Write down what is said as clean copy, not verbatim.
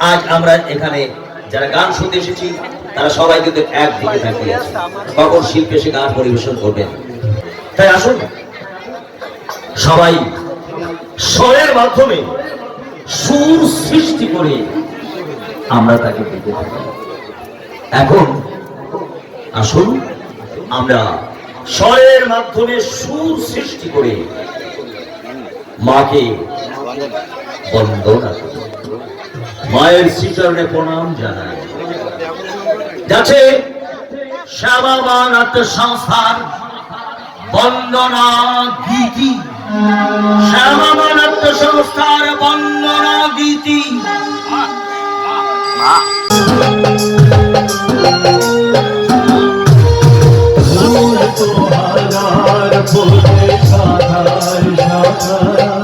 আজ আমরা এখানে যারা গান শুনতে এসেছি তারা সবাই কিন্তু একদিকে তাকিয়ে আছে, কখন শিল্পী এসে গান পরিবেশন করবেন। তাই আসুন সবাই স্বরের মাধ্যমে সুর সৃষ্টি করে আমরা তাকে দেখতে থাকি। এখন আসুন আমরা স্বরের মাধ্যমে সুর সৃষ্টি করে মাকে বন্দনা করি, মায়ের শ্রীচরণে প্রণাম জানাই। যাচ্ছে শ্যামা মা নাট্য সংস্থার বন্দনা গীতি, শ্যামা মা নাট্য সংস্থার বন্দনা গীতি। তোহার সাধার সাধার